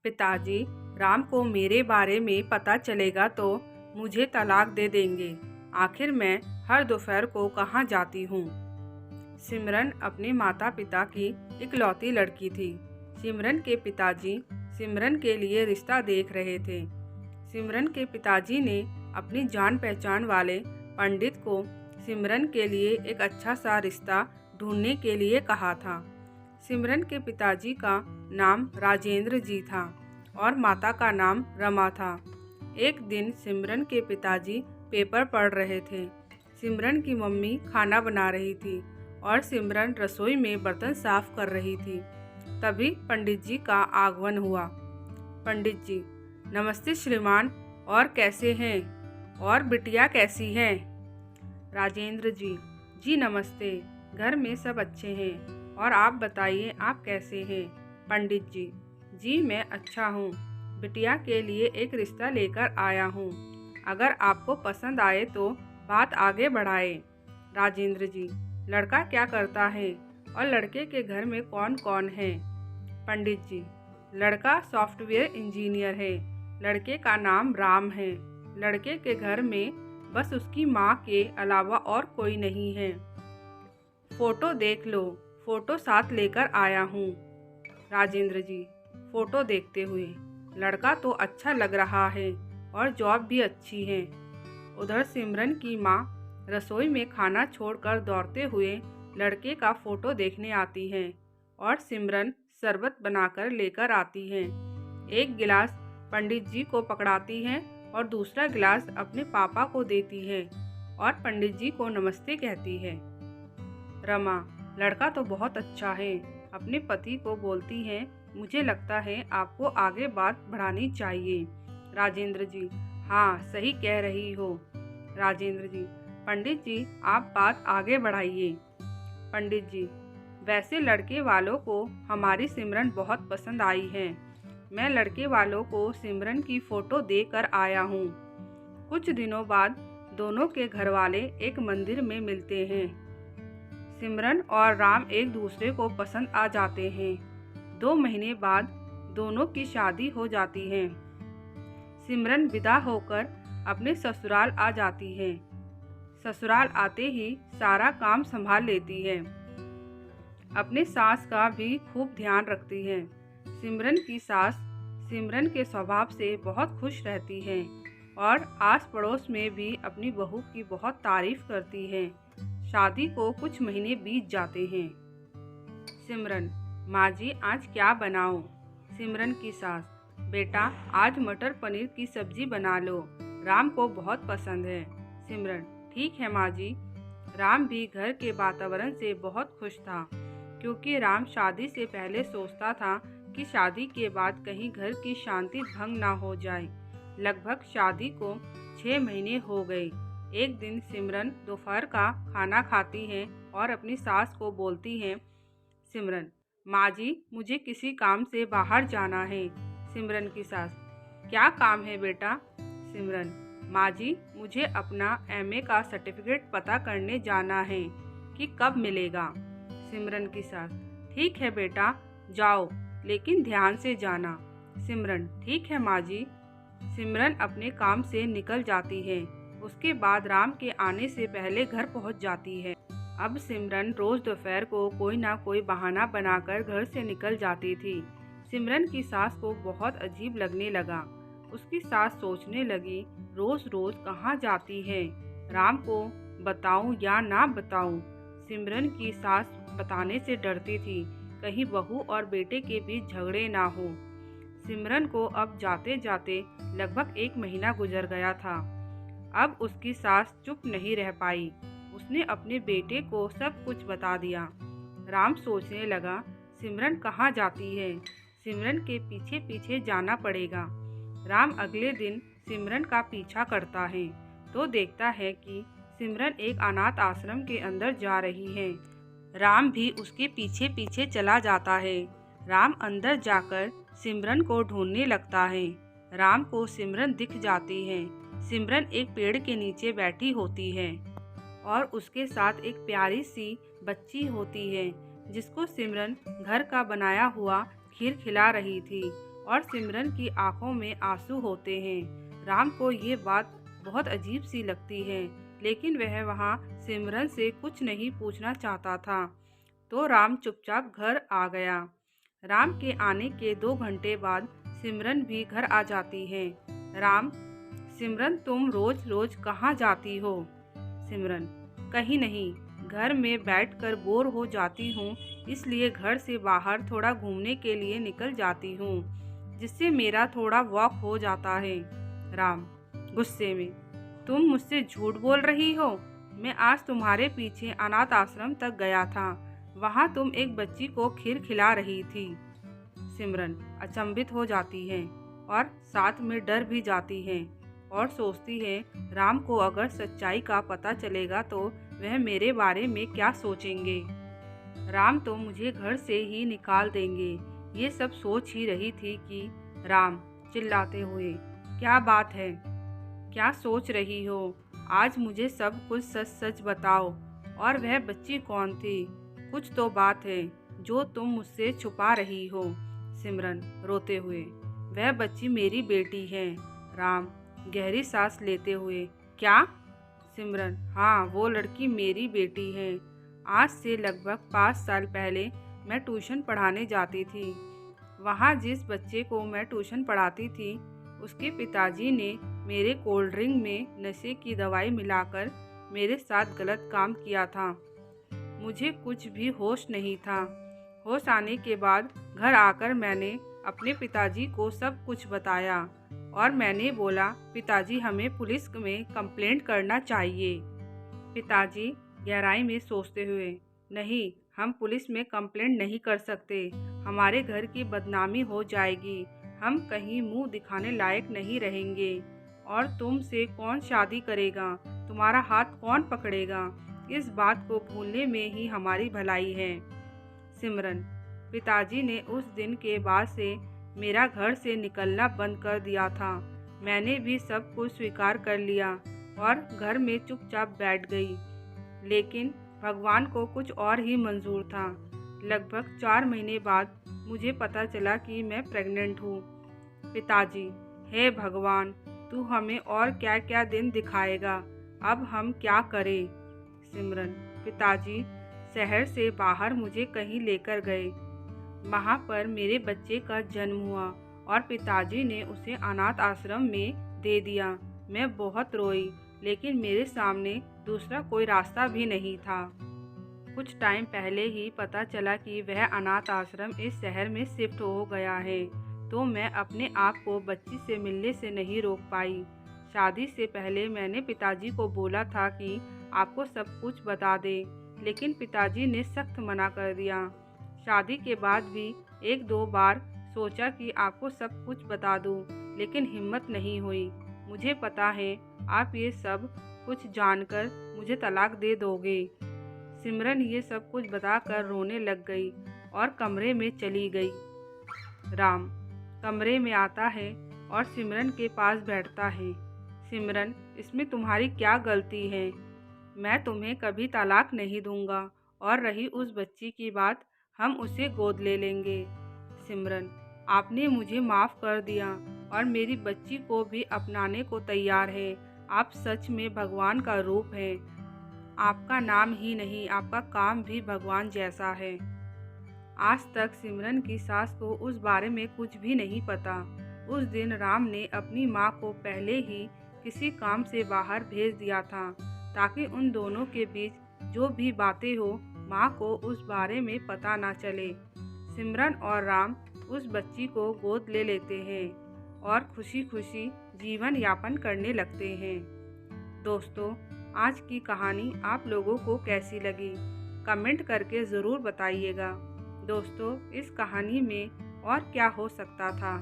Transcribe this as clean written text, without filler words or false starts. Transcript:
पिताजी, राम को मेरे बारे में पता चलेगा तो मुझे तलाक दे देंगे। आखिर मैं हर दोपहर को कहाँ जाती हूँ। सिमरन अपने माता पिता की इकलौती लड़की थी। सिमरन के पिताजी सिमरन के लिए रिश्ता देख रहे थे। सिमरन के पिताजी ने अपनी जान पहचान वाले पंडित को सिमरन के लिए एक अच्छा सा रिश्ता ढूंढने के लिए कहा था। सिमरन के पिताजी का नाम राजेंद्र जी था और माता का नाम रमा था। एक दिन सिमरन के पिताजी पेपर पढ़ रहे थे। सिमरन की मम्मी खाना बना रही थी और सिमरन रसोई में बर्तन साफ कर रही थी। तभी पंडित जी का आगमन हुआ। पंडित जी, नमस्ते श्रीमान, और कैसे हैं? और बिटिया कैसी है? राजेंद्र जी, जी नमस्ते, घर में सब अच्छे हैं। और आप बताइए, आप कैसे हैं? पंडित जी, जी मैं अच्छा हूँ। बिटिया के लिए एक रिश्ता लेकर आया हूँ। अगर आपको पसंद आए तो बात आगे बढ़ाए। राजेंद्र जी, लड़का क्या करता है और लड़के के घर में कौन कौन है? पंडित जी, लड़का सॉफ्टवेयर इंजीनियर है। लड़के का नाम राम है। लड़के के घर में बस उसकी माँ के अलावा और कोई नहीं है। फोटो देख लो, फोटो साथ लेकर आया हूँ। राजेंद्र जी, फोटो देखते हुए, लड़का तो अच्छा लग रहा है और जॉब भी अच्छी है। उधर सिमरन की माँ रसोई में खाना छोड़कर दौड़ते हुए लड़के का फोटो देखने आती है और सिमरन शरबत बनाकर लेकर आती है। एक गिलास पंडित जी को पकड़ाती है और दूसरा गिलास अपने पापा को देती है और पंडित जी को नमस्ते कहती है। रमा, लड़का तो बहुत अच्छा है। अपने पति को बोलती है, मुझे लगता है आपको आगे बात बढ़ानी चाहिए। राजेंद्र जी, हाँ सही कह रही हो। राजेंद्र जी, पंडित जी आप बात आगे बढ़ाइए। पंडित जी, वैसे लड़के वालों को हमारी सिमरन बहुत पसंद आई है। मैं लड़के वालों को सिमरन की फ़ोटो देकर आया हूँ। कुछ दिनों बाद दोनों के घर वाले एक मंदिर में मिलते हैं। सिमरन और राम एक दूसरे को पसंद आ जाते हैं। 2 महीने बाद दोनों की शादी हो जाती है। सिमरन विदा होकर अपने ससुराल आ जाती है। ससुराल आते ही सारा काम संभाल लेती है। अपने सास का भी खूब ध्यान रखती है। सिमरन की सास सिमरन के स्वभाव से बहुत खुश रहती है और आस पड़ोस में भी अपनी बहू की बहुत तारीफ करती है। शादी को कुछ महीने बीत जाते हैं। सिमरन, माँ जी आज क्या बनाऊं? सिमरन की सास, बेटा आज मटर पनीर की सब्जी बना लो, राम को बहुत पसंद है। सिमरन, ठीक है माँ जी। राम भी घर के वातावरण से बहुत खुश था, क्योंकि राम शादी से पहले सोचता था कि शादी के बाद कहीं घर की शांति भंग ना हो जाए। लगभग शादी को 6 महीने हो गए। एक दिन सिमरन दोपहर का खाना खाती है और अपनी सास को बोलती है, सिमरन, माँ जी मुझे किसी काम से बाहर जाना है। सिमरन की सास, क्या काम है बेटा? सिमरन, माँ जी मुझे अपना MA का सर्टिफिकेट पता करने जाना है कि कब मिलेगा। सिमरन की सास, ठीक है बेटा जाओ, लेकिन ध्यान से जाना। सिमरन, ठीक है माँ जी। सिमरन अपने काम से निकल जाती है। उसके बाद राम के आने से पहले घर पहुंच जाती है। अब सिमरन रोज दोपहर को कोई ना कोई बहाना बनाकर घर से निकल जाती थी। सिमरन की सास को बहुत अजीब लगने लगा। उसकी सास सोचने लगी, रोज रोज कहाँ जाती है, राम को बताऊं या ना बताऊं। सिमरन की सास बताने से डरती थी, कहीं बहू और बेटे के बीच झगड़े ना हो। सिमरन को अब जाते जाते लगभग 1 महीना गुजर गया था। अब उसकी सास चुप नहीं रह पाई। उसने अपने बेटे को सब कुछ बता दिया। राम सोचने लगा, सिमरन कहाँ जाती है, सिमरन के पीछे पीछे जाना पड़ेगा। राम अगले दिन सिमरन का पीछा करता है तो देखता है कि सिमरन एक अनाथ आश्रम के अंदर जा रही है। राम भी उसके पीछे पीछे चला जाता है। राम अंदर जाकर सिमरन को ढूंढने लगता है। राम को सिमरन दिख जाती है। सिमरन एक पेड़ के नीचे बैठी होती है और उसके साथ एक प्यारी सी बच्ची होती है, जिसको सिमरन घर का बनाया हुआ खीर खिला रही थी और सिमरन की आंखों में आंसू होते हैं। राम को ये बात बहुत अजीब सी लगती है, लेकिन वह वहाँ सिमरन से कुछ नहीं पूछना चाहता था, तो राम चुपचाप घर आ गया। राम के आने के 2 घंटे बाद सिमरन भी घर आ जाती है। राम: सिमरन, तुम रोज रोज कहाँ जाती हो? सिमरन: कहीं नहीं, घर में बैठकर बोर हो जाती हूँ, इसलिए घर से बाहर थोड़ा घूमने के लिए निकल जाती हूँ, जिससे मेरा थोड़ा वॉक हो जाता है। राम गुस्से में: तुम मुझसे झूठ बोल रही हो। मैं आज तुम्हारे पीछे अनाथ आश्रम तक गया था, वहाँ तुम एक बच्ची को खीर खिला रही थी। सिमरन अचंभित हो जाती है और साथ में डर भी जाती है और सोचती है, राम को अगर सच्चाई का पता चलेगा तो वह मेरे बारे में क्या सोचेंगे। राम तो मुझे घर से ही निकाल देंगे। ये सब सोच ही रही थी कि राम चिल्लाते हुए: क्या बात है? क्या सोच रही हो? आज मुझे सब कुछ सच सच बताओ। और वह बच्ची कौन थी? कुछ तो बात है जो तुम मुझसे छुपा रही हो। सिमरन रोते हुए: वह बच्ची मेरी बेटी है। राम गहरी सांस लेते हुए: क्या? सिमरन: हाँ, वो लड़की मेरी बेटी है। आज से लगभग 5 साल पहले मैं ट्यूशन पढ़ाने जाती थी। वहाँ जिस बच्चे को मैं ट्यूशन पढ़ाती थी, उसके पिताजी ने मेरे कोल्ड ड्रिंक में नशे की दवाई मिलाकर मेरे साथ गलत काम किया था। मुझे कुछ भी होश नहीं था। होश आने के बाद घर आकर मैंने अपने पिताजी को सब कुछ बताया और मैंने बोला, पिताजी, हमें पुलिस में कंप्लेंट करना चाहिए। पिताजी गहराई में सोचते हुए: नहीं, हम पुलिस में कंप्लेंट नहीं कर सकते। हमारे घर की बदनामी हो जाएगी। हम कहीं मुंह दिखाने लायक नहीं रहेंगे। और तुमसे कौन शादी करेगा? तुम्हारा हाथ कौन पकड़ेगा? इस बात को भूलने में ही हमारी भलाई है। सिमरन: पिताजी ने उस दिन के बाद से मेरा घर से निकलना बंद कर दिया था। मैंने भी सब कुछ स्वीकार कर लिया और घर में चुपचाप बैठ गई। लेकिन भगवान को कुछ और ही मंजूर था। लगभग 4 महीने बाद मुझे पता चला कि मैं प्रेग्नेंट हूँ। पिताजी: हे भगवान, तू हमें और क्या क्या दिन दिखाएगा? अब हम क्या करें? सिमरन: पिताजी शहर से बाहर मुझे कहीं लेकर गए। वहाँ पर मेरे बच्चे का जन्म हुआ और पिताजी ने उसे अनाथ आश्रम में दे दिया। मैं बहुत रोई, लेकिन मेरे सामने दूसरा कोई रास्ता भी नहीं था। कुछ टाइम पहले ही पता चला कि वह अनाथ आश्रम इस शहर में शिफ्ट हो गया है, तो मैं अपने आप को बच्ची से मिलने से नहीं रोक पाई। शादी से पहले मैंने पिताजी को बोला था कि आपको सब कुछ बता दे, लेकिन पिताजी ने सख्त मना कर दिया। शादी के बाद भी 1-2 बार सोचा कि आपको सब कुछ बता दूं, लेकिन हिम्मत नहीं हुई। मुझे पता है आप ये सब कुछ जानकर मुझे तलाक दे दोगे। सिमरन ये सब कुछ बताकर रोने लग गई और कमरे में चली गई। राम कमरे में आता है और सिमरन के पास बैठता है। सिमरन, इसमें तुम्हारी क्या गलती है? मैं तुम्हें कभी तलाक नहीं दूंगा, और रही उस बच्ची की बात, हम उसे गोद ले लेंगे। सिमरन: आपने मुझे माफ़ कर दिया और मेरी बच्ची को भी अपनाने को तैयार है। आप सच में भगवान का रूप हैं। आपका नाम ही नहीं, आपका काम भी भगवान जैसा है। आज तक सिमरन की सास को उस बारे में कुछ भी नहीं पता। उस दिन राम ने अपनी माँ को पहले ही किसी काम से बाहर भेज दिया था, ताकि उन दोनों के बीच जो भी बातें हो, माँ को उस बारे में पता ना चले। सिमरन और राम उस बच्ची को गोद ले लेते हैं और खुशी खुशी जीवन यापन करने लगते हैं। दोस्तों, आज की कहानी आप लोगों को कैसी लगी? कमेंट करके ज़रूर बताइएगा। दोस्तों, इस कहानी में और क्या हो सकता था?